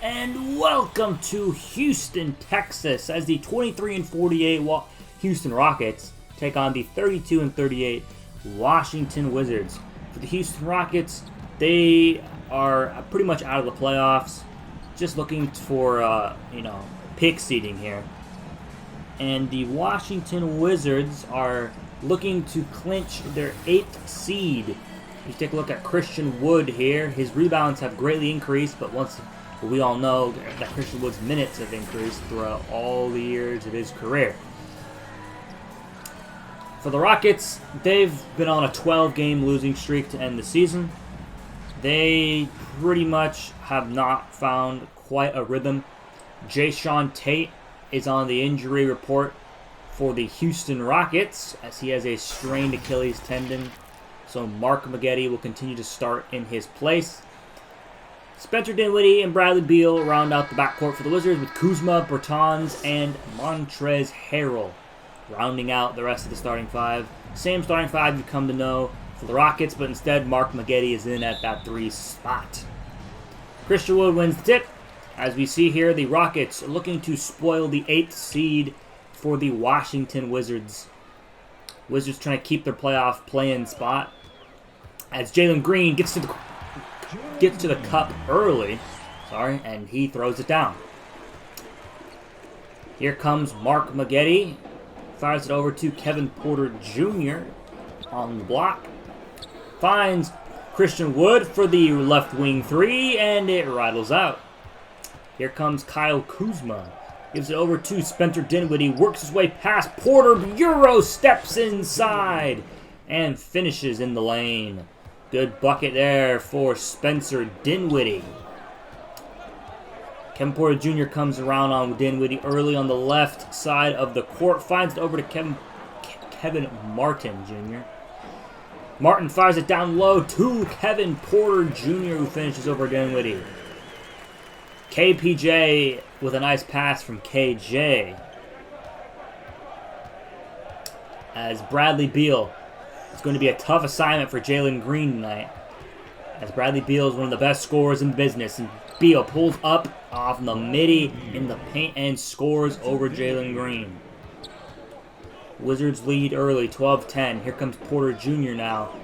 And welcome to Houston, Texas, as the 23-48 Houston Rockets take on the 32-38 Washington Wizards. For the Houston Rockets, they are pretty much out of the playoffs, just looking for pick seeding here. And the Washington Wizards are looking to clinch their 8th seed. You take a look at Christian Wood here. His rebounds have greatly increased, but we all know that Christian Wood's minutes have increased throughout all the years of his career. For the Rockets, they've been on a 12-game losing streak to end the season. They pretty much have not found quite a rhythm. Jae'Sean Tate is on the injury report for the Houston Rockets, as he has a strained Achilles tendon. So Mark Maggette will continue to start in his place. Spencer Dinwiddie and Bradley Beal round out the backcourt for the Wizards, with Kuzma, Bertans, and Montrezl Harrell rounding out the rest of the starting five. Same starting five you've come to know for the Rockets, but instead Mark Maggette is in at that 3 spot. Christian Wood wins the tip. As we see here, the Rockets are looking to spoil the 8th seed for the Washington Wizards. Wizards trying to keep their playoff play-in spot, as Jalen Green gets to the cup early, and he throws it down. Here comes Mark Maggette, fires it over to Kevin Porter Jr. on the block, finds Christian Wood for the left wing 3, and it rattles out. Here comes Kyle Kuzma, gives it over to Spencer Dinwiddie, works his way past Porter, Euro steps inside, and finishes in the lane. Good bucket there for Spencer Dinwiddie. Kevin Porter Jr. comes around on Dinwiddie early on the left side of the court, finds it over to Kevin Martin Jr. Martin fires it down low to Kevin Porter Jr., who finishes over Dinwiddie. KPJ with a nice pass from KJ. As Bradley Beal, it's going to be a tough assignment for Jalen Green tonight, as Bradley Beal is one of the best scorers in business, and Beal pulls up off the midi in the paint and scores over Jalen Green. Wizards lead early, 12-10. Here comes Porter Jr. now.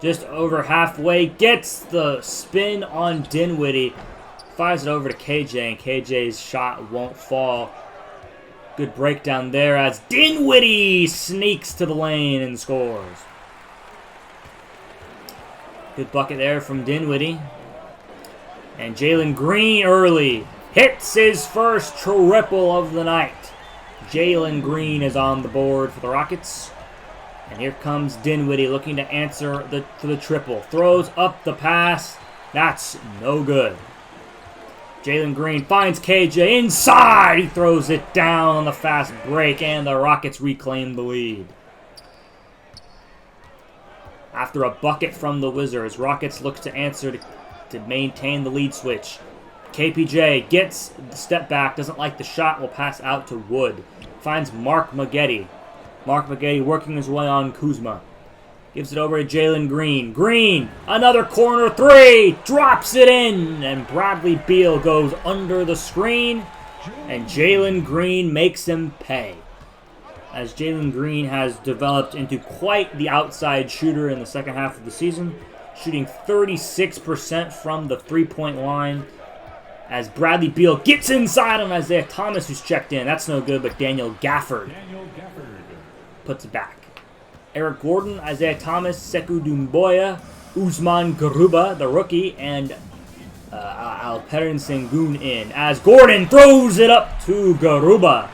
Just over halfway, gets the spin on Dinwiddie, fires it over to KJ, and KJ's shot won't fall. Good breakdown there as Dinwiddie sneaks to the lane and scores. Good bucket there from Dinwiddie. And Jalen Green early hits his first triple of the night. Jalen Green is on the board for the Rockets. And here comes Dinwiddie looking to answer for the triple. Throws up the pass. That's no good. Jalen Green finds KJ inside. He throws it down on the fast break, and the Rockets reclaim the lead. After a bucket from the Wizards, Rockets looks to answer to maintain the lead switch. KPJ gets the step back, doesn't like the shot, will pass out to Wood. Finds Mark Maggette. Mark Maggette working his way on Kuzma. Gives it over to Jalen Green. Green, another corner 3, drops it in, and Bradley Beal goes under the screen, and Jalen Green makes him pay, as Jalen Green has developed into quite the outside shooter in the second half of the season, shooting 36% from the three-point line, as Bradley Beal gets inside on Isaiah Thomas, who's checked in. That's no good, but Daniel Gafford puts it back. Eric Gordon, Isaiah Thomas, Sekou Doumbouya, Ousmane Garuba, the rookie, and Alperen Sengun in, as Gordon throws it up to Garuba,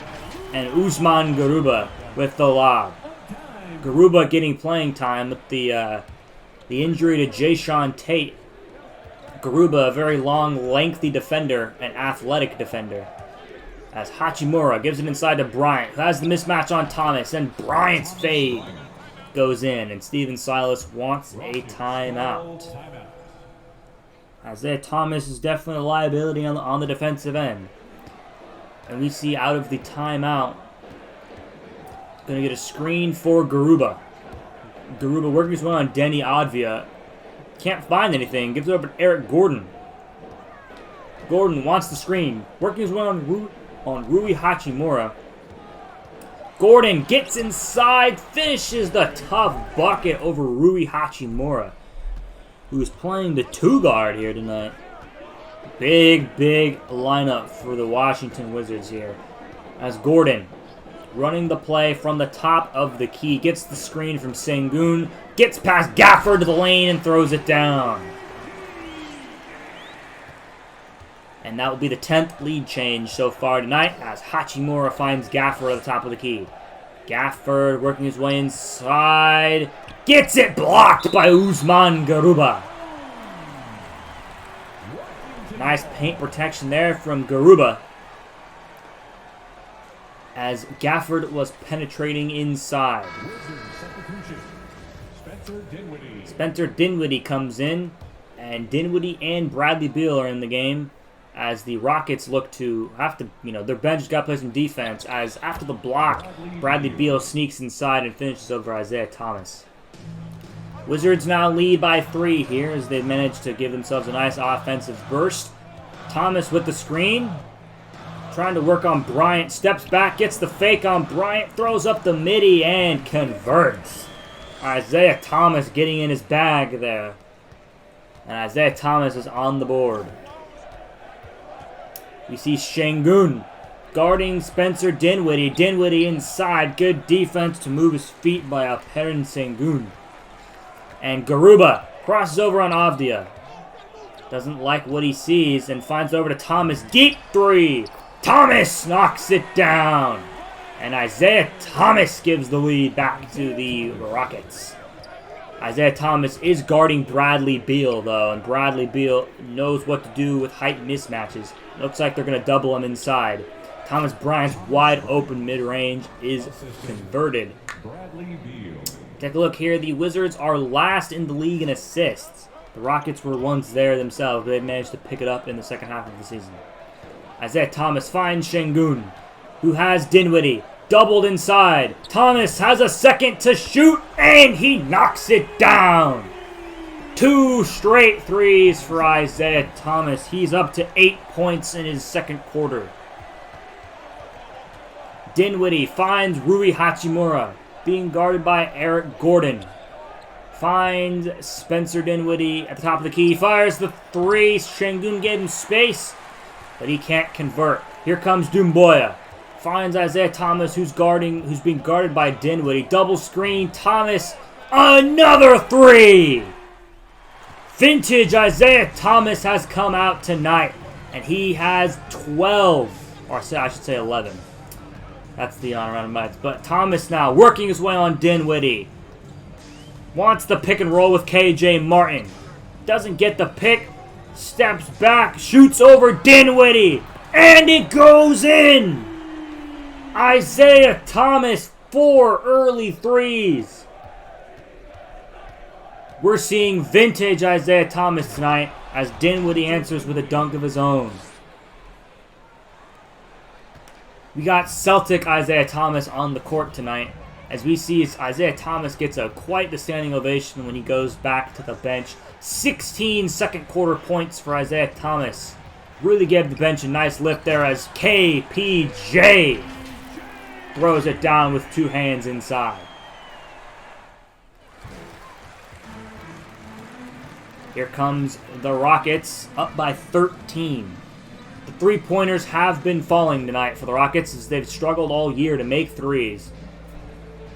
and Ousmane Garuba with the lob. Garuba getting playing time with the injury to Jae'Sean Tate. Garuba, a very long, lengthy defender, an athletic defender, as Hachimura gives it inside to Bryant, who has the mismatch on Thomas, and Bryant's fade goes in, and Steven Silas wants a timeout. Isaiah Thomas is definitely a liability on the defensive end. And we see out of the timeout, going to get a screen for Garuba. Garuba working his way on Denny Advia. Can't find anything. Gives it over to Eric Gordon. Gordon wants the screen. Working his way on Rui Hachimura. Gordon gets inside, finishes the tough bucket over Rui Hachimura, who's playing the 2-guard here tonight. Big lineup for the Washington Wizards here. As Gordon, running the play from the top of the key, gets the screen from Sengun, gets past Gafford to the lane and throws it down. And that will be the 10th lead change so far tonight as Hachimura finds Gafford at the top of the key. Gafford working his way inside. Gets it blocked by Usman Garuba. Nice paint protection there from Garuba. As Gafford was penetrating inside. Spencer Dinwiddie comes in. And Dinwiddie and Bradley Beal are in the game. As the Rockets look to have to, their bench has got to play some defense. As after the block, Bradley Beal sneaks inside and finishes over Isaiah Thomas. Wizards now lead by 3 here as they manage to give themselves a nice offensive burst. Thomas with the screen. Trying to work on Bryant. Steps back, gets the fake on Bryant. Throws up the midi and converts. Isaiah Thomas getting in his bag there. And Isaiah Thomas is on the board. We see Sengun guarding Spencer Dinwiddie. Dinwiddie inside. Good defense to move his feet by Alperen Sengun. And Garuba crosses over on Avdia. Doesn't like what he sees and finds over to Thomas. Deep 3. Thomas knocks it down. And Isaiah Thomas gives the lead back to the Rockets. Isaiah Thomas is guarding Bradley Beal, though, and Bradley Beal knows what to do with height mismatches. Looks like they're going to double him inside. Thomas Bryant's wide open mid-range is converted. Take a look here. The Wizards are last in the league in assists. The Rockets were once there themselves, but they managed to pick it up in the second half of the season. Isaiah Thomas finds Sengun, who has Dinwiddie. Doubled inside. Thomas has a second to shoot, and he knocks it down. 2 straight threes for Isaiah Thomas. He's up to 8 points in his second quarter. Dinwiddie finds Rui Hachimura, being guarded by Eric Gordon. Finds Spencer Dinwiddie at the top of the key. Fires the 3. Sengun gave him space, but he can't convert. Here comes Doumbouya. Finds Isaiah Thomas, who's being guarded by Dinwiddie. Double screen. Thomas, another 3. Vintage Isaiah Thomas has come out tonight, and he has 12, or I should say 11. That's the on-around mites. But Thomas now working his way on Dinwiddie. Wants the pick and roll with KJ Martin. Doesn't get the pick. Steps back, shoots over Dinwiddie, and it goes in. Isaiah Thomas, 4 early threes. We're seeing vintage Isaiah Thomas tonight as Dinwiddie answers with a dunk of his own. We got Celtic Isaiah Thomas on the court tonight as we see Isaiah Thomas gets quite the standing ovation when he goes back to the bench. 16 second quarter points for Isaiah Thomas. Really gave the bench a nice lift there as KPJ throws it down with 2 hands inside. Here comes the Rockets, up by 13. The 3-pointers have been falling tonight for the Rockets as they've struggled all year to make threes.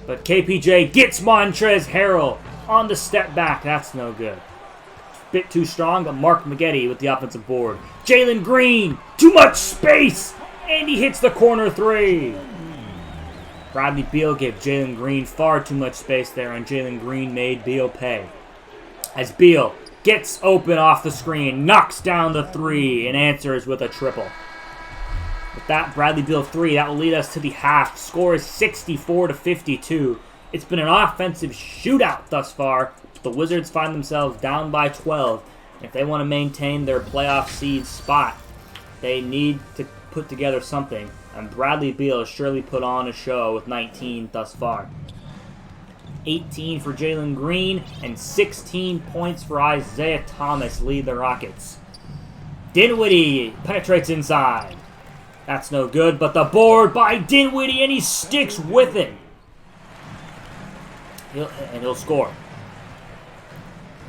But KPJ gets Montrezl Harrell on the step back. That's no good. Bit too strong, but Mark Maggette with the offensive board. Jalen Green, too much space, and he hits the corner 3. Bradley Beal gave Jalen Green far too much space there, and Jalen Green made Beal pay. As Beal gets open off the screen, knocks down the 3, and answers with a triple. With that Bradley Beal 3, that will lead us to the half. Score is 64-52. It's been an offensive shootout thus far. The Wizards find themselves down by 12. If they want to maintain their playoff seed spot, they need to put together something. And Bradley Beal has surely put on a show with 19 thus far. 18 for Jalen Green and 16 points for Isaiah Thomas lead the Rockets. Dinwiddie penetrates inside. That's no good, but the board by Dinwiddie, and he sticks with it. He'll score.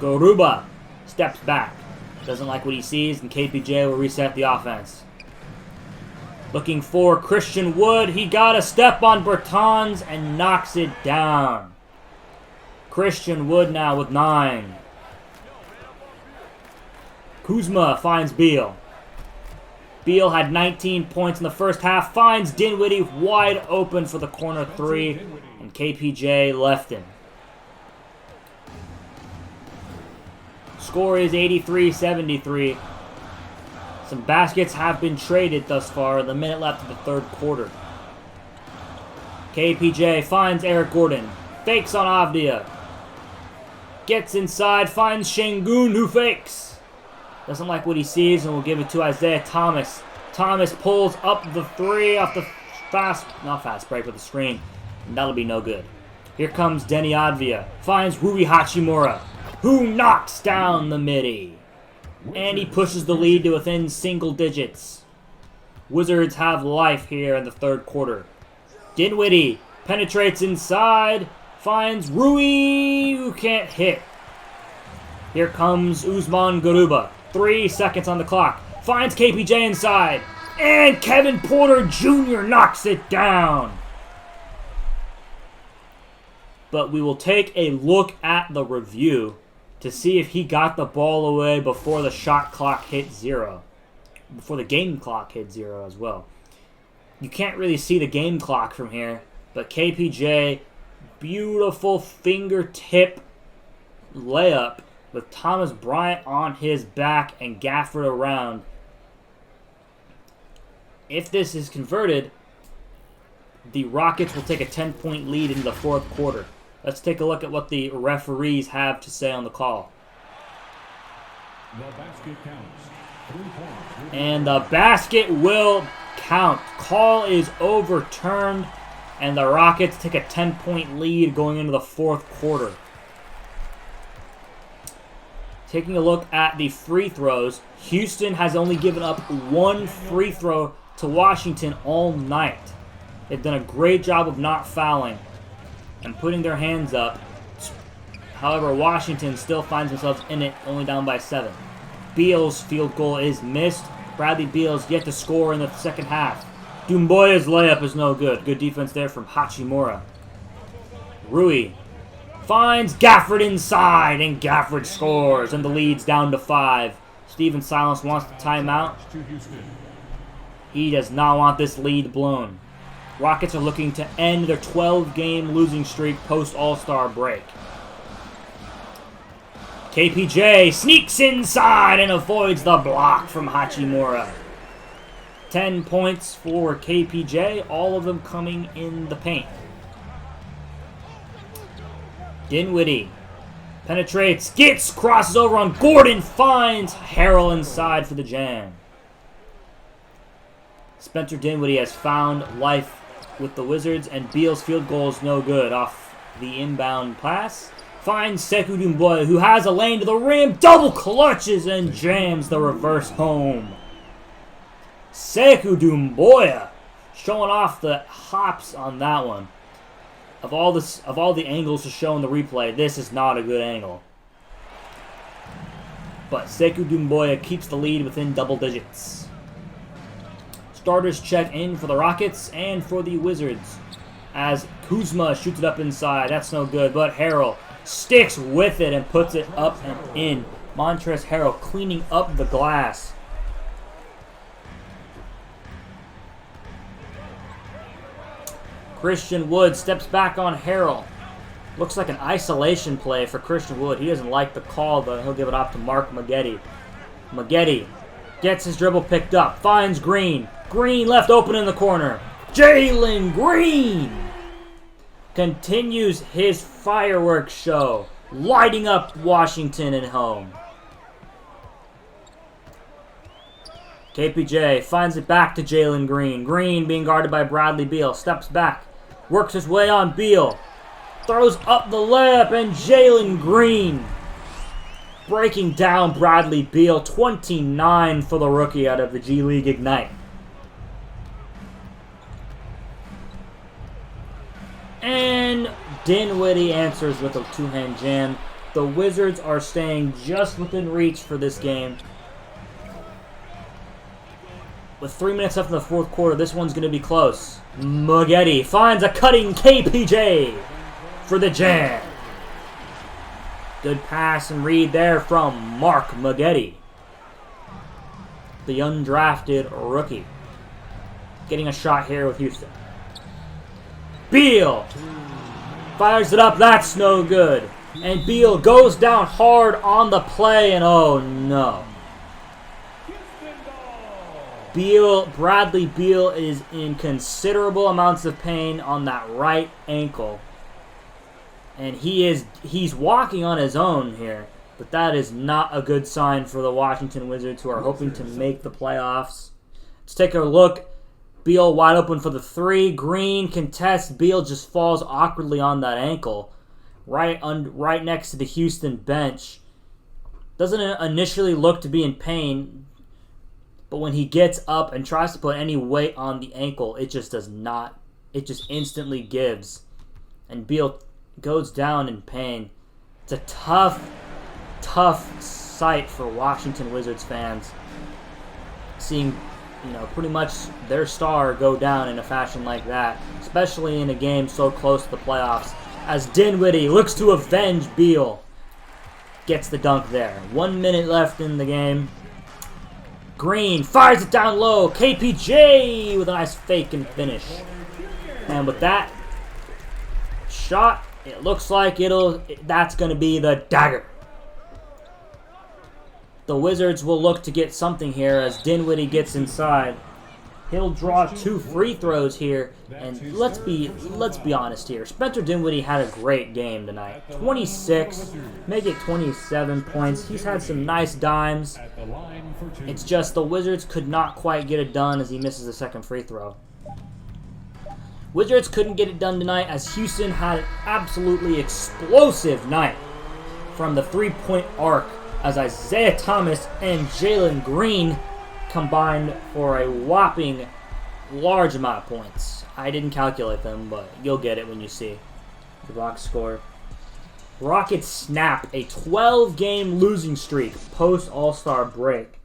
Garuba steps back. Doesn't like what he sees, and KPJ will reset the offense. Looking for Christian Wood. He got a step on Bertans and knocks it down. Christian Wood now with 9. Kuzma finds Beal. Beal had 19 points in the first half. Finds Dinwiddie wide open for the corner 3. And KPJ left him. Score is 83-73. Some baskets have been traded thus far. The minute left of the third quarter. KPJ finds Eric Gordon. Fakes on Avdia. Gets inside. Finds Şengün, who fakes. Doesn't like what he sees and will give it to Isaiah Thomas. Thomas pulls up the 3 off the not fast break with the screen. And that'll be no good. Here comes Denny Advia. Finds Rui Hachimura, who knocks down the midi. And he pushes the lead to within single digits. Wizards have life here in the third quarter. Dinwiddie penetrates inside. Finds Rui, who can't hit. Here comes Usman Garuba. 3 seconds on the clock. Finds KPJ inside. And Kevin Porter Jr. knocks it down. But we will take a look at the review to see if he got the ball away before the shot clock hit 0. Before the game clock hit 0 as well. You can't really see the game clock from here. But KPJ, beautiful fingertip layup with Thomas Bryant on his back and Gafford around. If this is converted, the Rockets will take a 10-point lead in the fourth quarter. Let's take a look at what the referees have to say on the call. The basket counts. 3 points. And the basket will count. Call is overturned, and the Rockets take a 10-point lead going into the fourth quarter. Taking a look at the free throws, Houston has only given up 1 free throw to Washington all night. They've done a great job of not fouling and putting their hands up. However, Washington still finds themselves in it, only down by 7. Beal's field goal is missed. Bradley Beal's yet to score in the second half. Doumbouya's layup is no good. Good defense there from Hachimura. Rui finds Gafford inside, and Gafford scores, and the lead's down to 5. Steven Silas wants the timeout. He does not want this lead blown. Rockets are looking to end their 12-game losing streak post-All-Star break. KPJ sneaks inside and avoids the block from Hachimura. 10 points for KPJ, all of them coming in the paint. Dinwiddie penetrates, crosses over on Gordon, finds Harrell inside for the jam. Spencer Dinwiddie has found life with the Wizards, and Beal's field goal is no good off the inbound pass. Finds Sekou Doumbouya, who has a lane to the rim, double clutches and jams the reverse home. Sekou Doumbouya showing off the hops on that one. Of all the angles to show in the replay, this is not a good angle. But Sekou Doumbouya keeps the lead within double digits. Starters check in for the Rockets and for the Wizards as Kuzma shoots it up inside. That's no good, but Harrell sticks with it and puts it up and in. Montrezl Harrell cleaning up the glass. Christian Wood steps back on Harrell. Looks like an isolation play for Christian Wood. He doesn't like the call, but he'll give it off to Mark Maggette. Maggette gets his dribble picked up. Finds Green. Green left open in the corner. Jalen Green continues his fireworks show, lighting up Washington at home. KPJ finds it back to Jalen Green. Green being guarded by Bradley Beal. Steps back. Works his way on Beal. Throws up the layup, and Jalen Green breaking down Bradley Beal. 29 for the rookie out of the G League Ignite. And Dinwiddie answers with a two-hand jam. The Wizards are staying just within reach for this game. With 3 minutes left in the fourth quarter, this one's going to be close. Maggette finds a cutting KPJ for the jam. Good pass and read there from Mark Maggette, the undrafted rookie. Getting a shot here with Houston. Beal fires it up. That's no good. And Beal goes down hard on the play, and oh no. Bradley Beal is in considerable amounts of pain on that right ankle. And he's walking on his own here. But that is not a good sign for the Washington Wizards, who are hoping to make the playoffs. Let's take a look. Beal wide open for the three. Green contests. Beal just falls awkwardly on that ankle. Right next to the Houston bench. Doesn't initially look to be in pain, but when he gets up and tries to put any weight on the ankle, it just does not. It just instantly gives. And Beal goes down in pain. It's a tough sight for Washington Wizards fans. Seeing, pretty much their star go down in a fashion like that, especially in a game so close to the playoffs. As Dinwiddie looks to avenge Beal. Gets the dunk there. 1 minute left in the game. Green fires it down low. KPJ with a nice fake and finish. And with that shot, it looks like that's going to be the dagger. The Wizards will look to get something here as Dinwiddie gets inside. He'll draw 2 free throws here, and let's be honest here. Spencer Dinwiddie had a great game tonight. 26, make it 27 points. He's had some nice dimes. It's just the Wizards could not quite get it done as he misses the second free throw. Wizards couldn't get it done tonight as Houston had an absolutely explosive night from the three-point arc as Isaiah Thomas and Jalen Green combined for a whopping large amount of points. I didn't calculate them, but you'll get it when you see the box score. Rockets snap a 12-game losing streak post-All-Star break.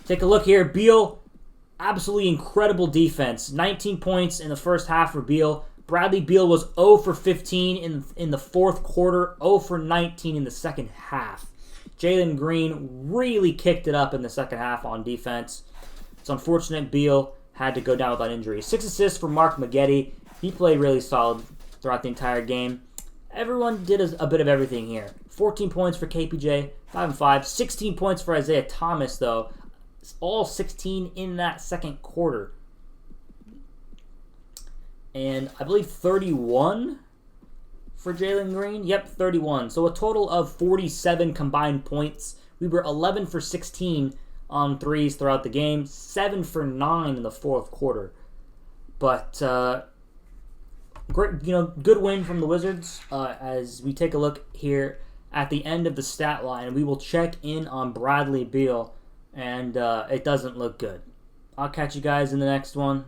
Take a look here. Beal, absolutely incredible defense. 19 points in the first half for Beal. Bradley Beal was 0 for 15 in the fourth quarter, 0 for 19 in the second half. Jalen Green really kicked it up in the second half on defense. It's unfortunate Beal had to go down without injury. 6 assists for Mark Maggette. He played really solid throughout the entire game. Everyone did a bit of everything here. 14 points for KPJ, 5 and 5. 16 points for Isaiah Thomas, though. All 16 in that second quarter. And I believe 31 for Jalen Green. Yep, 31. So a total of 47 combined points. We were 11 for 16 on threes throughout the game. 7 for 9 in the fourth quarter. But great, good win from the Wizards. As we take a look here at the end of the stat line, we will check in on Bradley Beal, and it doesn't look good. I'll catch you guys in the next one.